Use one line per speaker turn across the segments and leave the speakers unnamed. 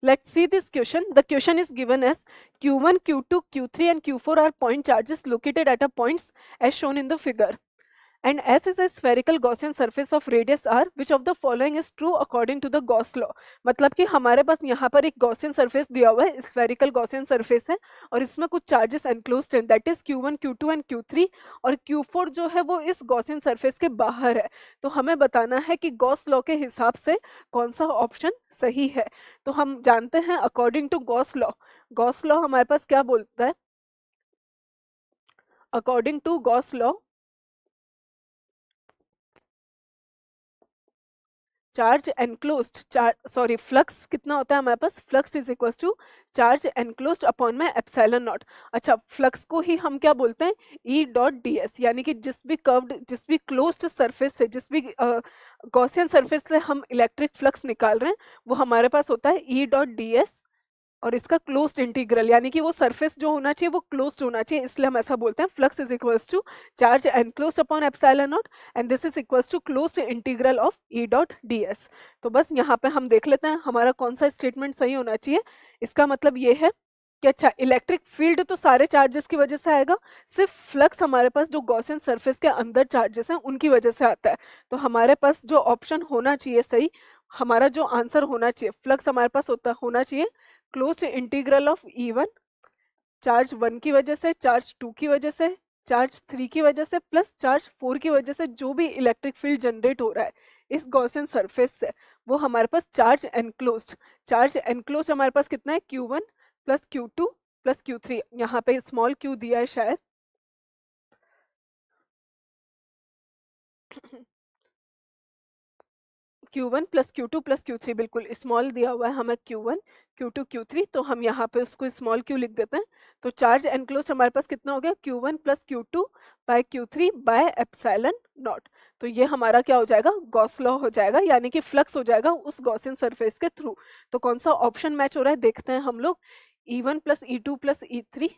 Let's see this question. The question is given as Q1, Q2, Q3 and Q4 are point charges located at a points as shown in the figure. And S is a spherical Gaussian surface of radius r, which of the following is true according to the Gauss law. मतलब कि हमारे पास यहाँ पर एक Gaussian surface दिया हुआ है, spherical Gaussian surface है और इसमें कुछ charges enclosed हैं, that is Q1, Q2 and Q3 और Q4 जो है वो इस Gaussian surface के बाहर है. तो हमें बताना है कि Gauss law के हिसाब से कौन सा ऑप्शन सही है. तो हम जानते हैं अकॉर्डिंग टू Gauss law हमारे पास क्या बोलता है. According to Gauss law, charge enclosed flux कितना होता है हमारे पास. Flux is equal to charge enclosed upon में एप्सिलॉन नॉट. अच्छा, फ्लक्स को ही हम क्या बोलते हैं, ई डॉट डी एस, यानी कि जिस भी क्लोज्ड सरफेस से, जिस भी गॉसियन सरफेस से हम इलेक्ट्रिक फ्लक्स निकाल रहे हैं वो हमारे पास होता है ई डॉट डी एस और इसका क्लोज्ड इंटीग्रल, यानी कि वो सरफेस जो होना चाहिए वो क्लोज्ड होना चाहिए, इसलिए हम ऐसा बोलते हैं flux is equals to charge enclosed upon epsilon naught and this is equals to closed integral of E dot d s. तो बस यहाँ पे हम देख लेते हैं हमारा कौन सा स्टेटमेंट सही होना चाहिए. इसका मतलब ये है कि अच्छा, इलेक्ट्रिक फील्ड तो सारे चार्जेस की वजह से आएगा, सिर्फ फ्लक्स हमारे पास जो गॉसियन सरफेस के अंदर चार्जेस हैं उनकी वजह से आता है. तो हमारे पास जो ऑप्शन होना चाहिए सही, हमारा जो आंसर होना चाहिए, फ्लक्स हमारे पास होना चाहिए closed integral of E1 charge 1 की वजह से, चार्ज 2 की वजह से, चार्ज 3 की वजह से प्लस चार्ज 4 की वजह से जो भी इलेक्ट्रिक फील्ड जनरेट हो रहा है इस गॉसियन सरफेस से, वो हमारे पास चार्ज एनक्लोज्ड हमारे पास कितना है, Q1 plus Q2 plus Q3. यहाँ पे स्मॉल q दिया है शायद. Q1 plus Q2 plus Q3, बिल्कुल स्मॉल दिया हुआ है हमें Q1, Q2, Q3, तो हम यहाँ पे उसको स्मॉल q लिख देते हैं. तो चार्ज एनक्लोज्ड हमारे पास कितना हो गया, Q1 plus Q2 by Q3 by epsilon naught. तो ये हमारा क्या हो जाएगा, गॉस लॉ हो जाएगा, यानी कि फ्लक्स हो जाएगा उस गॉसियन सरफेस के थ्रू. तो कौन सा ऑप्शन मैच हो रहा है देखते हैं हम लोग. E1 plus E2 plus E3,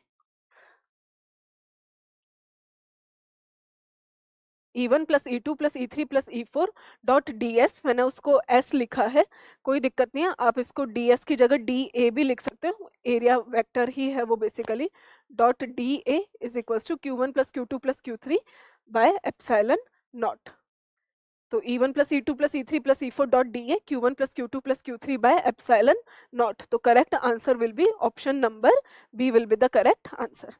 E1 plus E2 plus E3 plus E4 dot DS, मैंने उसको S लिखा है, कोई दिक्कत नहीं है, आप इसको DS की जगह DA भी लिख सकते हो, एरिया वेक्टर ही है वो basically. Dot DA is equal to Q1 plus Q2 plus Q3 by epsilon naught. तो E1 plus E2 plus E3 plus E4 डॉट DA Q1 plus Q2 plus Q3 by epsilon naught. तो correct answer will be option number B will be the correct answer.